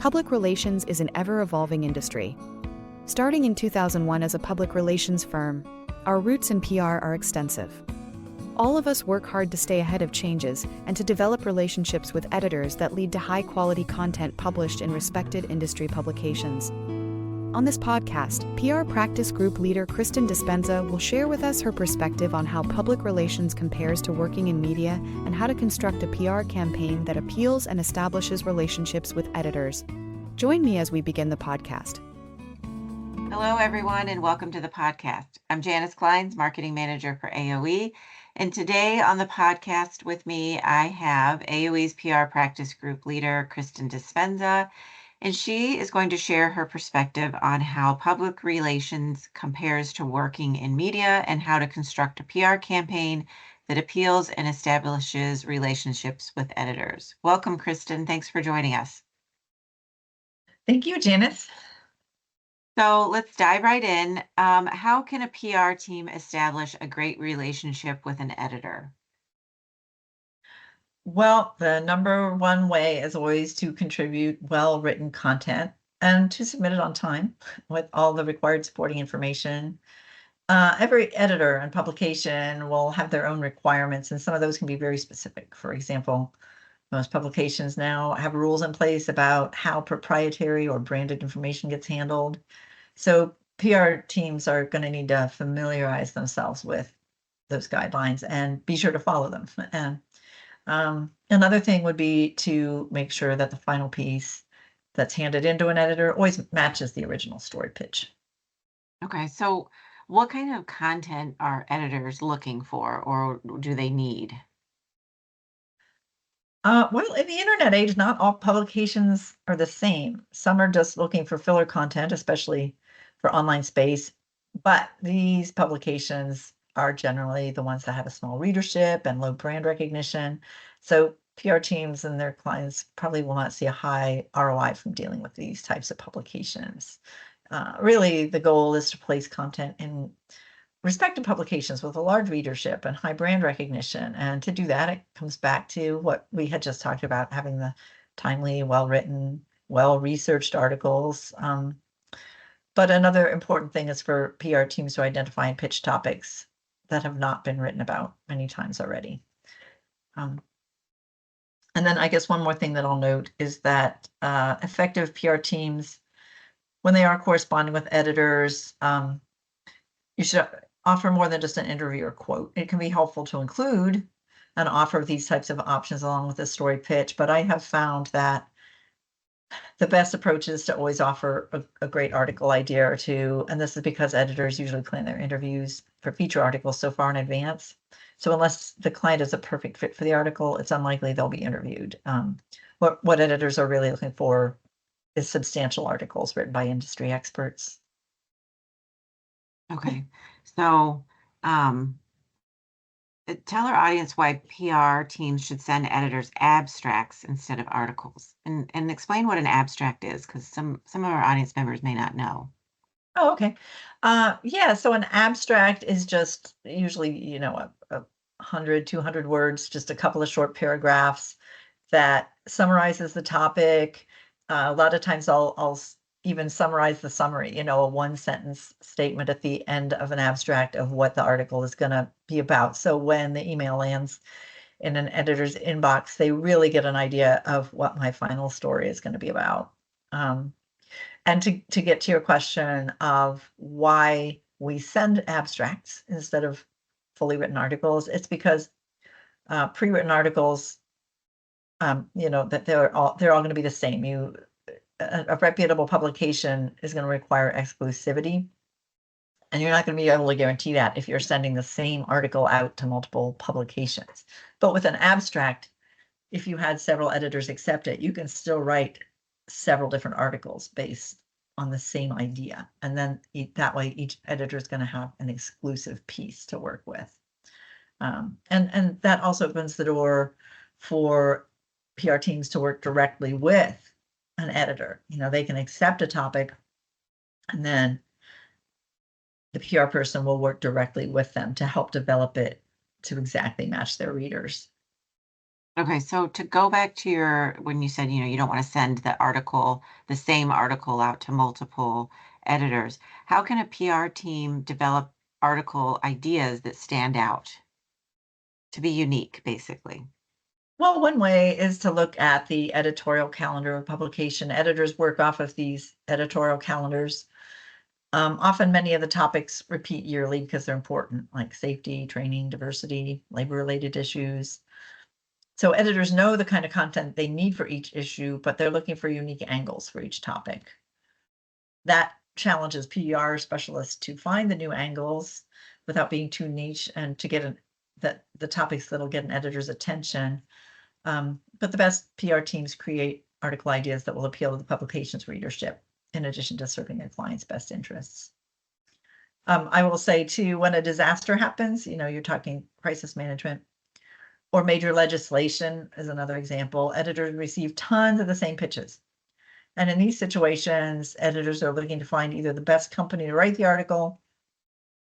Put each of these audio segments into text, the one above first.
Public relations is an ever-evolving industry. Starting in 2001 as a public relations firm, our roots in PR are extensive. All of us work hard to stay ahead of changes and to develop relationships with editors that lead to high-quality content published in respected industry publications. On this podcast, PR practice group leader Kristen Dispenza will share with us her perspective on how public relations compares to working in media and how to construct a PR campaign that appeals and establishes relationships with editors. Join me as we begin the podcast. Hello, everyone, and welcome to the podcast. I'm Janice Kleins, Marketing Manager for AOE, and today on the podcast with me, I have AOE's PR practice group leader, Kristen Dispenza, and she is going to share her perspective on how public relations compares to working in media and how to construct a PR campaign that appeals and establishes relationships with editors. Welcome, Kristen. Thanks for joining us. Thank you, Janice. So let's dive right in. How can a PR team establish a great relationship with an editor? Well, the number one way is always to contribute well-written content and to submit it on time with all the required supporting information. Every editor and publication will have their own requirements, and some of those can be very specific. For example, most publications now have rules in place about how proprietary or branded information gets handled. So PR teams are going to need to familiarize themselves with those guidelines and be sure to follow them. And another thing would be to make sure that the final piece that's handed into an editor always matches the original story pitch. Okay, so what kind of content are editors looking for or do they need? Well, in the internet age, not all publications are the same. Some are just looking for filler content, especially for online space. But these publications are generally the ones that have a small readership and low brand recognition. So PR teams and their clients probably will not see a high ROI from dealing with these types of publications. Really, the goal is to place content in respected publications with a large readership and high brand recognition. And to do that, it comes back to what we had just talked about, having the timely, well-written, well-researched articles. But another important thing is for PR teams to identify and pitch topics that have not been written about many times already. And then I guess one more thing that I'll note is that effective PR teams, when they are corresponding with editors, you should offer more than just an interview or quote. It can be helpful to include an offer of these types of options along with a story pitch, but I have found that the best approach is to always offer a great article idea or two, and this is because editors usually plan their interviews for feature articles so far in advance. So unless the client is a perfect fit for the article, it's unlikely they'll be interviewed. What editors are really looking for is substantial articles written by industry experts. Okay, so tell our audience why PR teams should send editors abstracts instead of articles, and explain what an abstract is, because some of our audience members may not know. Oh, okay. Yeah, so an abstract is just usually, a 100, 200 words, just a couple of short paragraphs that summarizes the topic. A lot of times I'll even summarize the summary, a one-sentence statement at the end of an abstract of what the article is going to be about. So when the email lands in an editor's inbox, they really get an idea of what my final story is going to be about. And to get to your question of why we send abstracts instead of fully written articles, it's because pre-written articles, that they're all going to be the same. A reputable publication is going to require exclusivity, and you're not going to be able to guarantee that if you're sending the same article out to multiple publications. But with an abstract, if you had several editors accept it, you can still write several different articles based on the same idea. And then that way, each editor is going to have an exclusive piece to work with. And that also opens the door for PR teams to work directly with an editor. They can accept a topic, and then the PR person will work directly with them to help develop it to exactly match their readers. Okay, so to go back to when you said, you don't want to send the same article out to multiple editors, how can a PR team develop article ideas that stand out to be unique, basically? Well, one way is to look at the editorial calendar of publication. Editors work off of these editorial calendars. Often many of the topics repeat yearly because they're important, like safety, training, diversity, labor-related issues. So editors know the kind of content they need for each issue, but they're looking for unique angles for each topic. That challenges PR specialists to find the new angles without being too niche and to get the topics that'll get an editor's attention. But the best PR teams create article ideas that will appeal to the publication's readership, in addition to serving their clients' best interests. I will say too, when a disaster happens, you're talking crisis management or major legislation is another example. Editors receive tons of the same pitches. And in these situations, editors are looking to find either the best company to write the article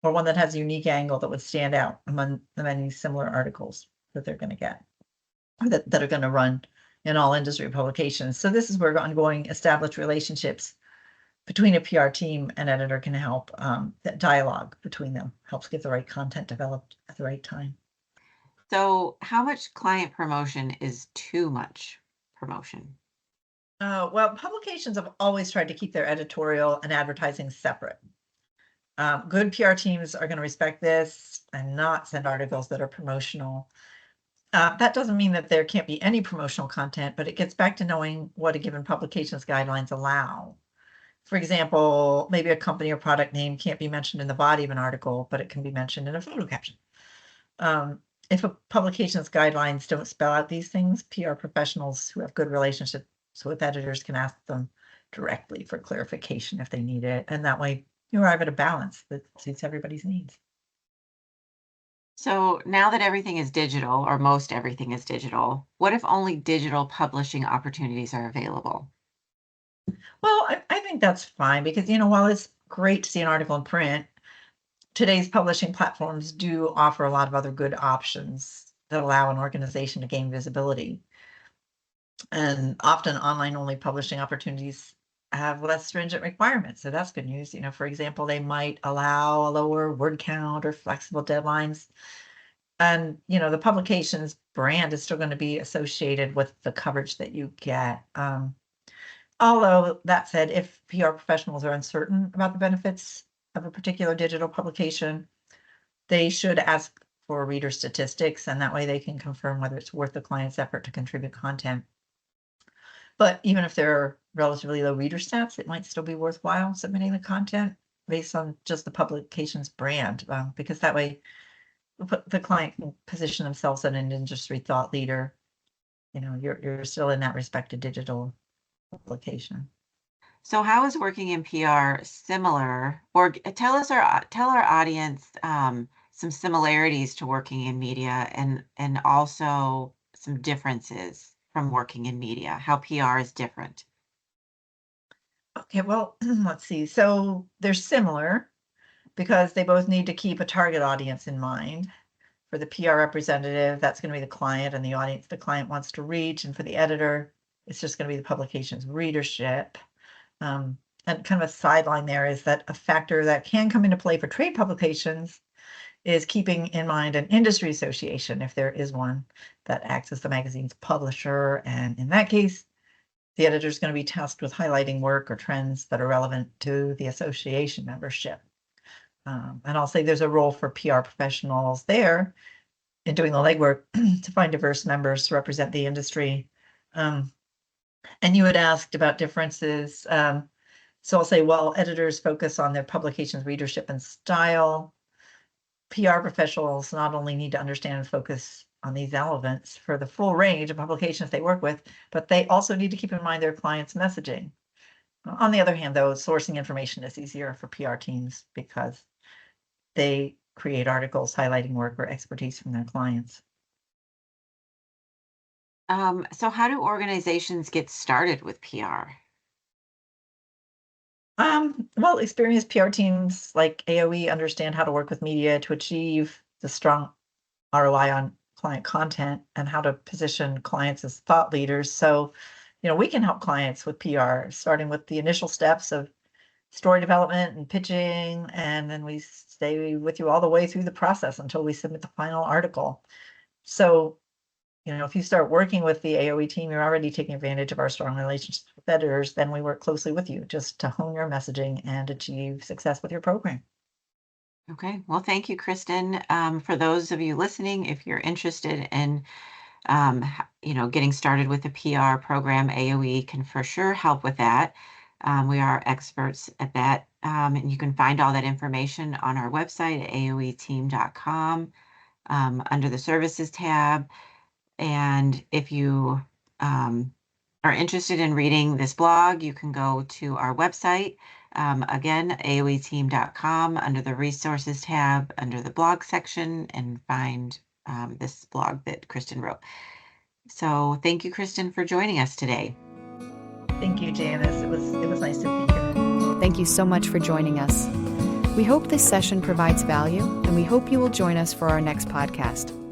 or one that has a unique angle that would stand out among the many similar articles that they're going to get, or that are going to run in all industry publications. So this is where ongoing established relationships between a PR team and editor can help. That dialogue between them helps get the right content developed at the right time. So, how much client promotion is too much promotion? Well, publications have always tried to keep their editorial and advertising separate. Good PR teams are going to respect this and not send articles that are promotional. That doesn't mean that there can't be any promotional content, but it gets back to knowing what a given publication's guidelines allow. For example, maybe a company or product name can't be mentioned in the body of an article, but it can be mentioned in a photo caption. If a publication's guidelines don't spell out these things, PR professionals who have good relationships with editors can ask them directly for clarification if they need it. And that way you arrive at a balance that suits everybody's needs. So, now that everything is digital, or most everything is digital, what if only digital publishing opportunities are available? Well, I think that's fine because, while it's great to see an article in print, today's publishing platforms do offer a lot of other good options that allow an organization to gain visibility. And often online only publishing opportunities have less stringent requirements. So that's good news. For example, they might allow a lower word count or flexible deadlines. And, the publication's brand is still going to be associated with the coverage that you get. Although that said, if PR professionals are uncertain about the benefits of a particular digital publication, they should ask for reader statistics, and that way they can confirm whether it's worth the client's effort to contribute content. But even if there are relatively low reader stats, it might still be worthwhile submitting the content based on just the publication's brand, because that way the client can position themselves as an industry thought leader. You're still in that respected digital publication. So, how is working in PR similar, or tell our audience some similarities to working in media, and also some differences from working in media, how PR is different? Okay, well, let's see. So they're similar because they both need to keep a target audience in mind. For the PR representative, that's going to be the client and the audience the client wants to reach. And for the editor, it's just going to be the publication's readership. And kind of a sideline there is that a factor that can come into play for trade publications is keeping in mind an industry association, if there is one, that acts as the magazine's publisher. And in that case, the editor is going to be tasked with highlighting work or trends that are relevant to the association membership. And I'll say there's a role for PR professionals there in doing the legwork to find diverse members to represent the industry. And you had asked about differences. So I'll say, well, editors focus on their publication's readership and style. PR professionals not only need to understand and focus on these elements for the full range of publications they work with, but they also need to keep in mind their clients' messaging. On the other hand, though, sourcing information is easier for PR teams because they create articles highlighting work or expertise from their clients. So, how do organizations get started with PR? Well, experienced PR teams like AOE understand how to work with media to achieve the strong ROI on client content and how to position clients as thought leaders. So, we can help clients with PR, starting with the initial steps of story development and pitching, and then we stay with you all the way through the process until we submit the final article. So, if you start working with the AOE team, you're already taking advantage of our strong relationships with editors. Then we work closely with you just to hone your messaging and achieve success with your program. Okay, well, thank you, Kristen. For those of you listening, if you're interested in getting started with the PR program, AOE can for sure help with that. We are experts at that. And you can find all that information on our website at aoeteam.com under the services tab. And if you are interested in reading this blog, you can go to our website. Again, aoeteam.com under the resources tab, under the blog section, and find this blog that Kristen wrote. So thank you, Kristen, for joining us today. Thank you, Janice. It was nice to be here. Thank you so much for joining us. We hope this session provides value, and we hope you will join us for our next podcast.